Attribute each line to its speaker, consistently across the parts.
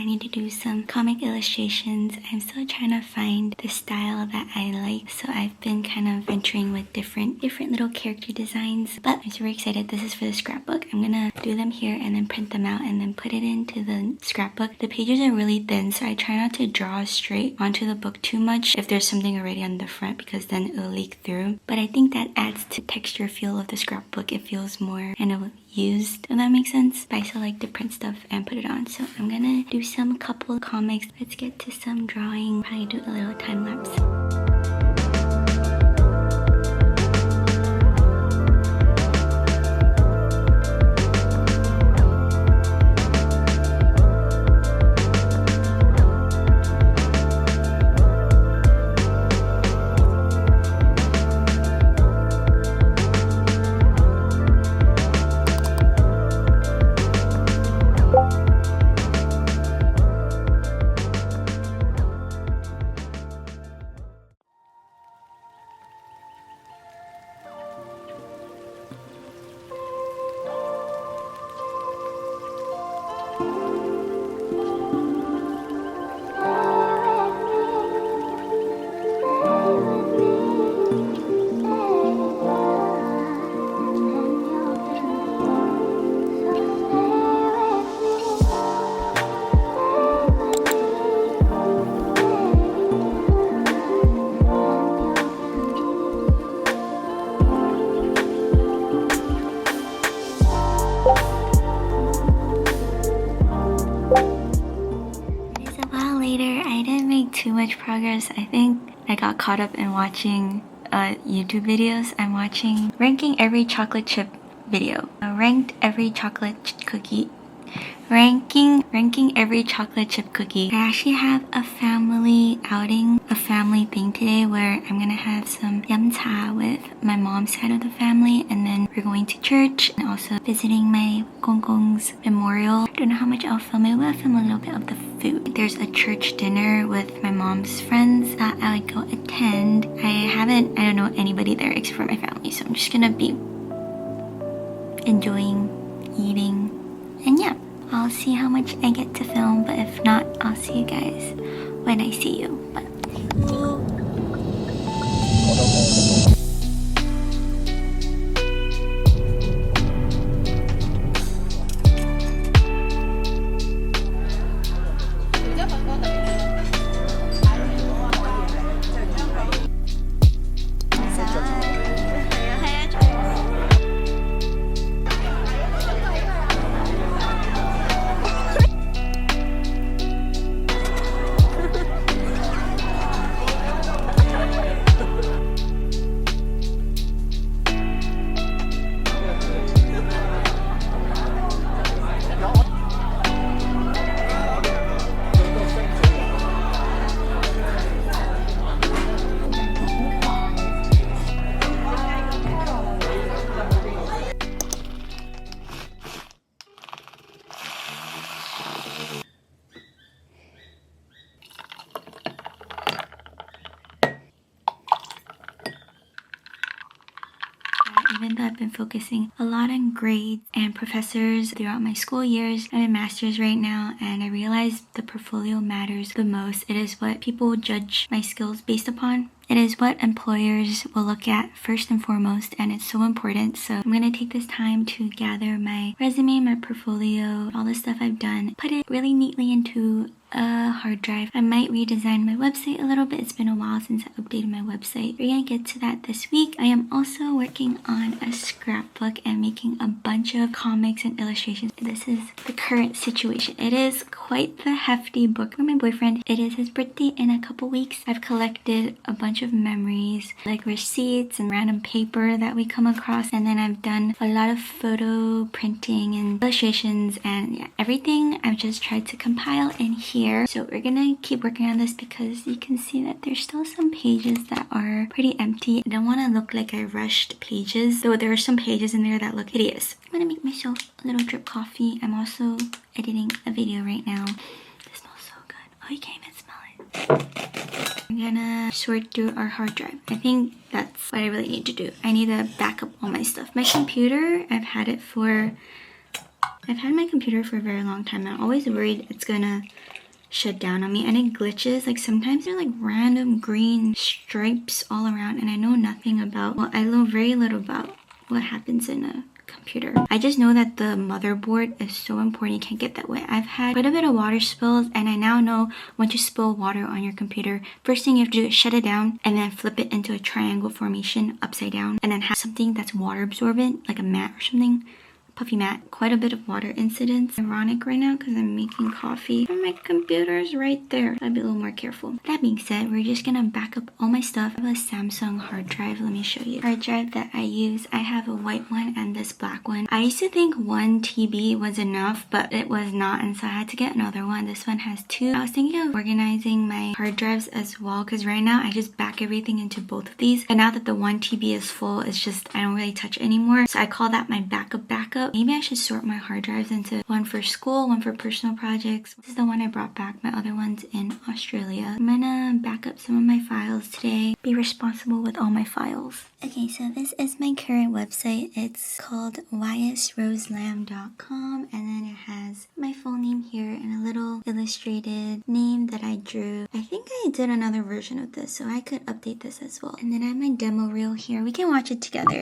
Speaker 1: I need to do some comic illustrations. I'm still trying to find the style that I like, so I've been kind of venturing with different little character designs, but I'm super excited. This is for the scrapbook. I'm gonna do them here and then print them out and then put it into the scrapbook. The pages are really thin, so I try not to draw straight onto the book too much if there's something already on the front, because then it'll leak through. But I think that adds to the texture feel of the scrapbook. It feels more kind of used, if that makes sense. But I still like to print stuff and put it on, so I'm gonna do some couple comics. Let's get to some drawing. Probably do a little time lapse. Too much progress. I think I got caught up in watching YouTube videos. I'm watching ranking every chocolate chip video. Ranked every chocolate cookie. Ranking every chocolate chip cookie. I actually have a family outing, a family thing today where I'm gonna have some yamcha with my mom's side of the family, and then we're going to church and also visiting my gong's memorial. I don't know how much I'll film. I will film a little bit of the food. There's a church dinner with my mom's friends that I would go attend. I don't know anybody there except for my family, so I'm just gonna be enjoying eating, and yeah, I'll see how much I get to film, but if not, I'll see you guys when I see you. But even though I've been focusing a lot on grades and professors throughout my school years, I'm in master's right now, and I realized the portfolio matters the most. It is what people judge my skills based upon. It is what employers will look at first and foremost, and it's so important. So I'm gonna take this time to gather my resume, my portfolio, all the stuff I've done, put it really neatly into a hard drive. I might redesign my website a little bit. It's been a while since I updated my website. We're gonna get to that this week. I am also working on a scrapbook and making a bunch of comics and illustrations. This is the current situation. It is quite the hefty book for my boyfriend. It is his birthday in a couple weeks. I've collected a bunch of memories, like receipts and random paper that we come across, and then I've done a lot of photo printing and illustrations, and yeah, everything I've just tried to compile in here. So we're gonna keep working on this because you can see that there's still some pages that are pretty empty. I don't want to look like I rushed pages, though there are some pages in there that look hideous. I'm gonna make myself a little drip coffee. I'm also editing a video right now. This smells so good. Oh, you can't even smell it. I'm gonna sort through our hard drive. I think that's what I really need to do. I need to back up all my stuff. My computer, I've had it for I've had my computer for a very long time. I'm always worried it's gonna shut down on me, and it glitches. Like sometimes there are like random green stripes all around, and I know nothing about, well, I know very little about what happens in a computer. I just know that the motherboard is so important. You can't get that wet. I've had quite a bit of water spills, and I now know when to spill water on your computer, first thing you have to do is shut it down and then flip it into a triangle formation upside down, and then have something that's water absorbent, like a mat or something, puffy mat. Quite a bit of water incidents. Ironic right now because I'm making coffee and my computer's right there. I'd be a little more careful. That being said, we're just gonna back up all my stuff. I have a Samsung hard drive. Let me show you. Hard drive that I use. I have a white one and this black one. I used to think 1 TB was enough, but it was not, and so I had to get another one. This one has 2. I was thinking of organizing my hard drives as well, because right now I just back everything into both of these, and now that the 1 TB is full, it's just I don't really touch it anymore, so I call that my backup. Maybe I should sort my hard drives into one for school, one for personal projects. This is the one I brought back. My other one's in Australia. I'm gonna back up some of my files today. Be responsible with all my files. Okay, so this is my current website. It's called ysroselamb.com, and then it has my full name here and a little illustrated name that I drew. I think I did another version of this, so I could update this as well. And then I have my demo reel here. We can watch it together.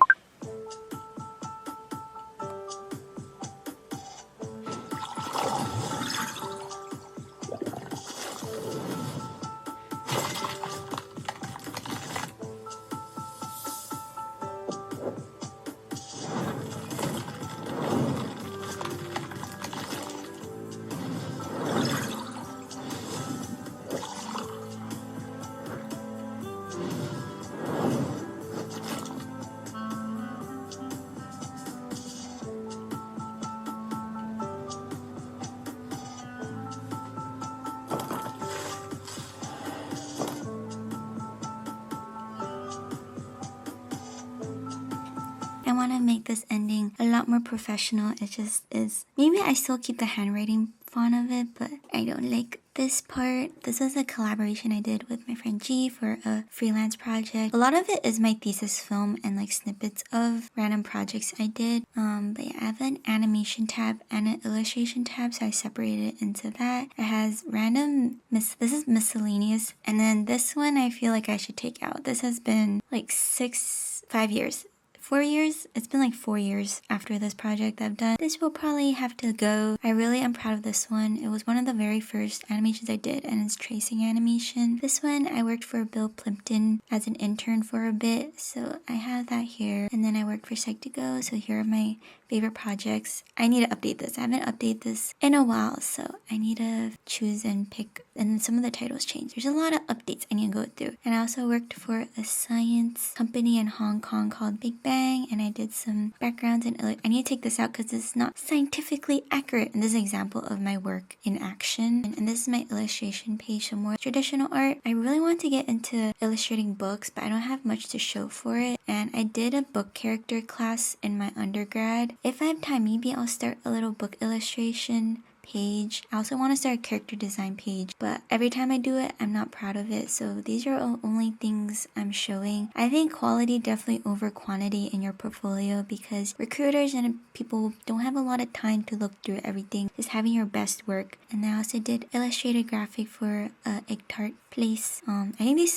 Speaker 1: I want to make this ending a lot more professional. It just is. Maybe I still keep the handwriting font of it, but I don't like this part. This was a collaboration I did with my friend G for a freelance project. A lot of it is my thesis film and like snippets of random projects I did. But yeah, I have an animation tab and an illustration tab, so I separated it into that. It has random, this is miscellaneous, and then this one I feel like I should take out. This has been like 5 years. 4 years? It's been like 4 years after this project I've done. This will probably have to go. I really am proud of this one. It was one of the very first animations I did, and it's tracing animation. This one, I worked for Bill Plimpton as an intern for a bit, so I have that here. And then I worked for Psych2Go, so here are my favorite projects. I need to update this. I haven't updated this in a while, so I need to choose and pick, and some of the titles change. There's a lot of updates I need to go through. And I also worked for a science company in Hong Kong called Big Bang, and I did some backgrounds, and I need to take this out because it's not scientifically accurate. And this is an example of my work in action. And this is my illustration page, some more traditional art. I really want to get into illustrating books, but I don't have much to show for it. And I did a book character class in my undergrad. If I have time, maybe I'll start a little book illustration page. I also want to start a character design page, but every time I do it, I'm not proud of it. So these are only things I'm showing. I think quality definitely over quantity in your portfolio, because recruiters and people don't have a lot of time to look through everything. Just having your best work. And I also did illustrated graphic for egg tart place. I think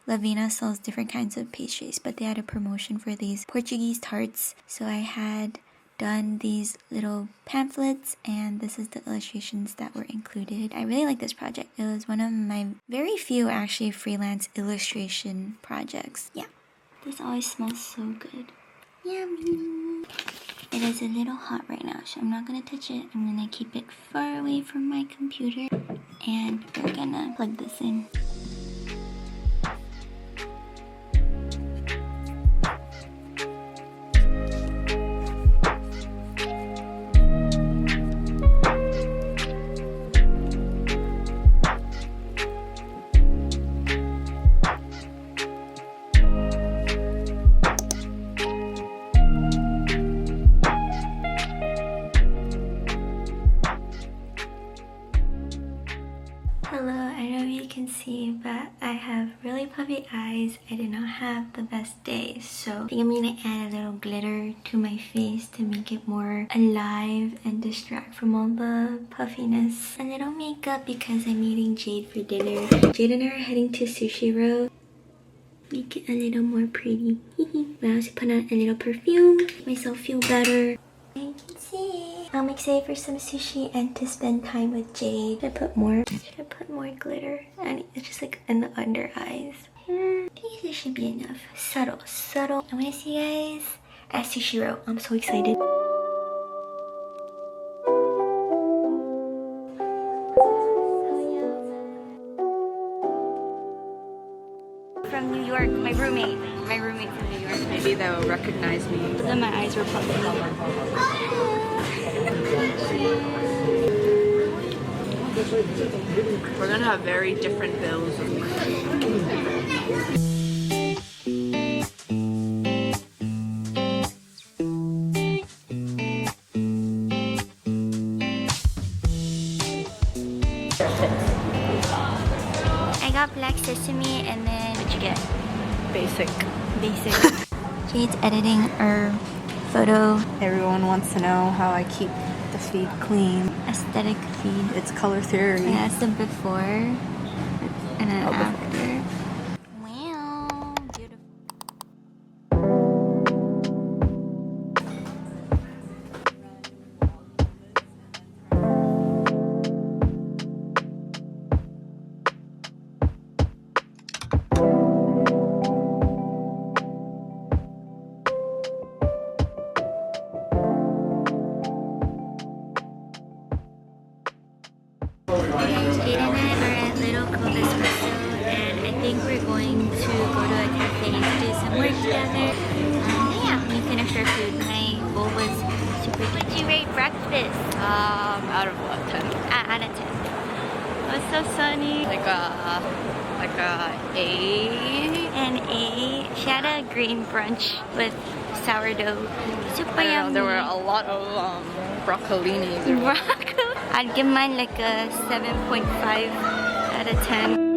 Speaker 1: Lavina sells different kinds of pastries, but they had a promotion for these Portuguese tarts. So I had done these little pamphlets, and this is the illustrations that were included. I really like this project. It was one of my very few actually freelance illustration projects. Yeah, this always smells so good. Yummy. It is a little hot right now, so I'm not gonna touch it. I'm gonna keep it far away from my computer, and we're gonna plug this in. Hello, I don't know if you can see, but I have really puffy eyes. I did not have the best day, so I think I'm gonna add a little glitter to my face to make it more alive and distract from all the puffiness. A little makeup because I'm meeting Jade for dinner. Jade and I are heading to Sushi Row. Make it a little more pretty. I also put on a little perfume, make myself feel better. You can see. I'm excited for some sushi and to spend time with Jade. Should I put more? Should I put more glitter? And it's just like in the under eyes. I think this should be enough. Subtle, subtle. I want to see you guys at Sushi Row. I'm so excited. From New York, my roommate from New York.
Speaker 2: Maybe they'll recognize me.
Speaker 1: But then my eyes were puffy.
Speaker 2: We're gonna have very different bills.
Speaker 1: I got black sesame and then what'd you get?
Speaker 2: Basic.
Speaker 1: Basic. Jade's editing her photo.
Speaker 2: Everyone wants to know how I keep the feed clean.
Speaker 1: Aesthetic feed.
Speaker 2: It's color theory.
Speaker 1: Yeah, it's the before and then after. Wow, beautiful. Jade and I are at Little Cove Espresso and I think we're going to go to a cafe to do some work together. Yeah, we finished our food. My bowl was super good. Did you rate breakfast?
Speaker 2: Out of what, 10?
Speaker 1: Out of 10. It was so sunny.
Speaker 2: Like a 8.
Speaker 1: An 8. She had a green brunch with sourdough. Super
Speaker 2: I don't know,
Speaker 1: yummy.
Speaker 2: there were a lot of broccolinis.
Speaker 1: Broccoli. I'd give mine like a 7.5 out of 10.